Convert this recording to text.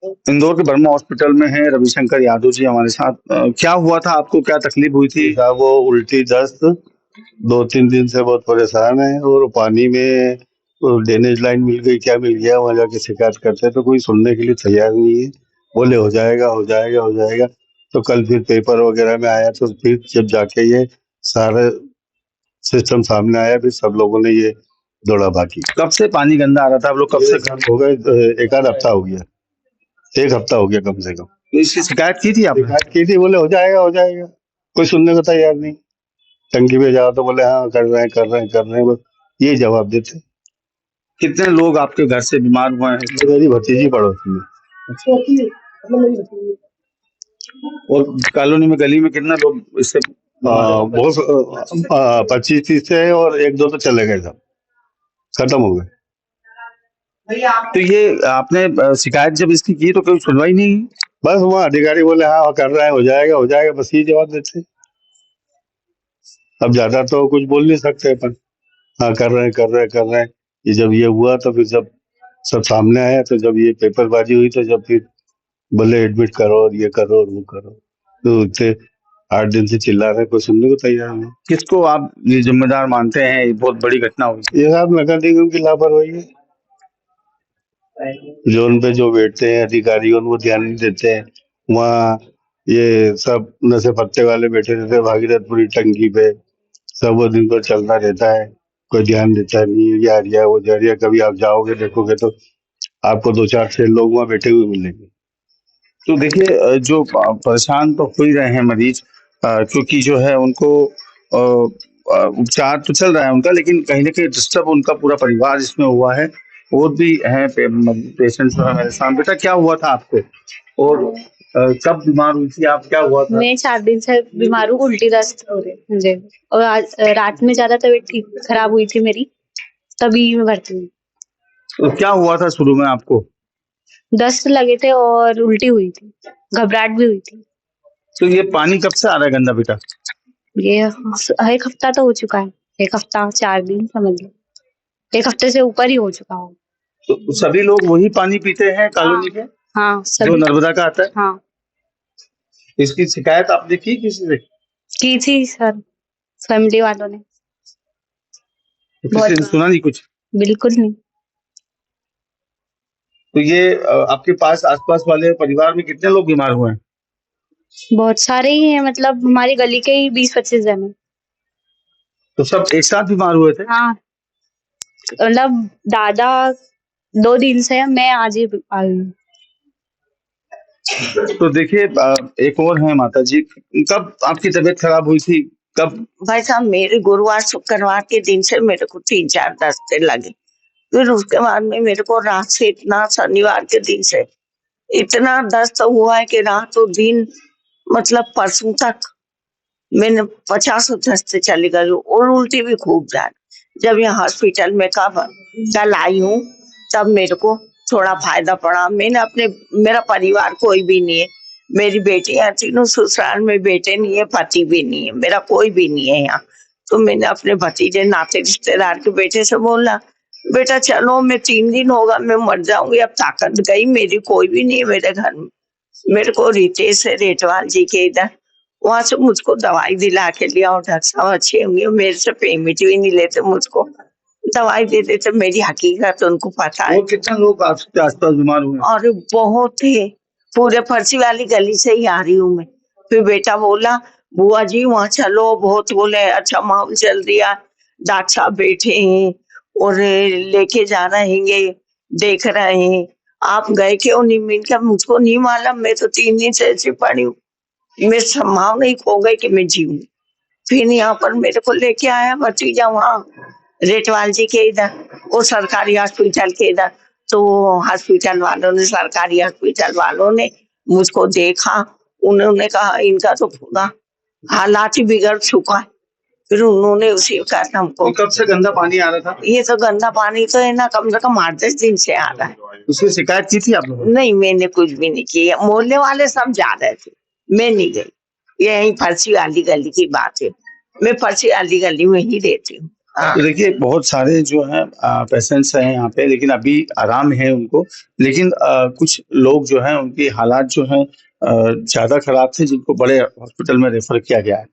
इंदौर के Burma hospital में है रविशंकर यादव जी हमारे साथ। क्या हुआ था आपको, क्या तकलीफ हुई थी? साहब वो उल्टी दस्त 2-3 दिन से बहुत परेशान है, और पानी में वो ड्रेनेज लाइन मिल गई, क्या मिल गया, वहां जाके शिकायत करते हैं तो कोई सुनने के लिए तैयार नहीं है। बोले हो जाएगा हो जाएगा हो जाएगा। तो कल फिर पेपर वगैरह में आया, तो फिर जब जाके ये सारा सिस्टम सामने आया, फिर सब लोगों ने ये दौड़ा भागी। कब से पानी गंदा आ रहा था? आप लोग कब से हो गए, एक आध हफ्ता हो गया, 1 हफ्ता हो गया कम से कम। इसकी शिकायत की थी आपने? शिकायत की थी, बोले हो जाएगा। कोई सुनने को तैयार नहीं। टंकी पे जाओ तो बोले हाँ कर रहे हैं कर रहे हैं कर रहे हैं, बस ये जवाब देते। कितने लोग आपके घर से बीमार हुए हैं? ये मेरी भतीजी पड़ोसी में। और कॉलोनी में, गली में कितना लोग इससे बहुत 25-30 से, और 1-2 तो चले गए, सब खत्म हो गए। तो ये आपने शिकायत जब इसकी की तो कोई सुनवाई नहीं हुई? बस वहाँ अधिकारी बोले हाँ कर रहा है, हो जाएगा, बस ये जवाब देते। अब ज्यादा तो कुछ बोल नहीं सकते अपन। हाँ कर रहे हैं कर रहे हैं कर रहे हैं। ये जब ये हुआ तो फिर जब सब सामने आया, तो जब ये पेपरबाजी हुई, तो जब फिर बोले एडमिट करो और ये करो और वो करो, तो इतने 8 दिन से चिल्ला रहे, कोई सुनने को तैयार नहीं। किसको आप ये जिम्मेदार मानते हैं? ये बहुत बड़ी घटना हुई। ये साहब नगर निगम की लापरवाही है। जो उन पे जो बैठते हैं अधिकारी, उनको ध्यान नहीं देते हैं। वहाँ ये सब नशे पत्ते वाले बैठे रहते हैं भागीरथपुरी टंकी पे, सब वो दिन भर चलता रहता है, कोई ध्यान देता नहीं है। ये आ रहा है वो जा रहा है। कभी आप जाओगे देखोगे तो आपको 2-4-6 लोग वहाँ बैठे हुए मिलेंगे। तो देखिए, जो परेशान तो हो ही रहे हैं मरीज, क्योंकि जो है उनको उपचार तो चल रहा है उनका, लेकिन कहीं ना कहीं डिस्टर्ब उनका पूरा परिवार इसमें हुआ है। और भी है पेशेंट जो है मेरे साथ। बेटा, क्या हुआ था आपको और कब बीमार हुई थी आप? क्या हुआ था? मैं 4 दिन से बीमार हूँ, उल्टी दस्त हो रही है मुझे। और आज रात में ज्यादा तबीयत ठीक खराब हुई थी मेरी, तभी मैं भर्ती हुई। तो क्या हुआ था शुरू में आपको? दस्त लगे थे और उल्टी हुई थी, घबराहट भी हुई थी। तो ये पानी कब से आ रहा है गंदा बेटा? ये 1 हफ्ता तो हो चुका है। 1 हफ्ता 4 दिन समझ लो, 1 हफ्ते से ऊपर ही हो चुका हो। तो सभी लोग वही पानी पीते हैं कॉलोनी के, हाँ जो सभी। नर्मदा का आता है? हाँ इसकी शिकायत आपने की किसी से? की थी सर, फैमिली वालों ने। तो किसी ने सुना नहीं कुछ? बिल्कुल नहीं। तो ये आपके पास आसपास वाले परिवार में कितने लोग बीमार हुए हैं? बहुत सारे ही हैं, मतलब हमारी गली के ही 20-25 जन हैं। तो सब एक साथ बीमार हुए थे? हाँ, मतलब दादा 2 दिन से है, मैं आज ही आई हूँ। तो देखिए, एक और है माता जी, कब आपकी तबीयत खराब हुई थी? कब? भाई साहब, मेरे गुरुवार शुक्रवार के दिन से मेरे को 3-4 दस्ते लगे। फिर उसके बाद में मेरे को रात से इतना, शनिवार के दिन से इतना दस्त हुआ है कि रात और दिन, मतलब परसों तक मैंने 50 दस्ते चली गई, और उल्टी भी खूब जा रही। जब यहाँ हॉस्पिटल में कल आई हूँ, तब मेरे को थोड़ा फायदा पड़ा। मैंने अपने, मेरा परिवार कोई भी नहीं है, मेरी बेटियां तीनों ससुराल में, बेटे नहीं है, पति भी नहीं है, मेरा कोई भी नहीं है यहाँ। तो मैंने अपने भतीजे नाते रिश्तेदार के बेटे से बोला, बेटा चलो, मैं 3 दिन होगा मैं मर जाऊंगी, अब ताकत गई मेरी, कोई भी नहीं है मेरे घर में। मेरे को रितेश है रेटवाल जी के इधर, वहां से मुझको दवाई दिला के लिया, और डॉक्टर साहब अच्छे होंगे, मेरे से पेमेंट भी नहीं लेते, मुझको दवाई दे देते। मेरी हकीकत उनको पता है। और कितने लोग आपके आसपास बीमार हुए? और बहुत ही, पूरे फर्सी वाली गली से ही आ रही हूँ मैं। फिर बेटा बोला, बुआ जी वहाँ चलो, बहुत बोले अच्छा माहौल चल रहा, डॉक्टर साहब बैठे हैं और लेके जा रहेंगे, देख रहे हैं। आप गए क्यों नहीं? मिलकर मुझको नहीं मालूम, मैं तो 3 दिन से ऐसी पड़ी हूँ, मैं संभावना ही खो गई कि मैं जीऊँ। फिर यहाँ पर मेरे को लेके आया भतीजा वहाँ रेटवाल जी के इधर, वो सरकारी हॉस्पिटल के इधर। तो हॉस्पिटल वालों ने, सरकारी हॉस्पिटल वालों ने मुझको देखा, उन्होंने कहा इनका तो पूरा हालात ही बिगड़ चुका है। फिर उन्होंने उसी का हमको। कब से गंदा पानी आ रहा था? ये तो गंदा पानी तो है ना, कम से कम 8-10 दिन से आ रहा है। उसकी शिकायत की थी आप लोगों ने? नहीं, मैंने कुछ भी नहीं किया, मोहल्ले वाले सब जा रहे थे, मैं नहीं गई। यही फर्सी वाली गली की बात है, मैं फर्सी वाली गली में ही रहती हूँ। हाँ तो देखिए बहुत सारे जो हैं पेशेंट्स हैं यहाँ पे, लेकिन अभी आराम है उनको। लेकिन कुछ लोग जो हैं उनकी हालात जो हैं ज़्यादा खराब थे, जिनको बड़े हॉस्पिटल में रेफर किया गया है।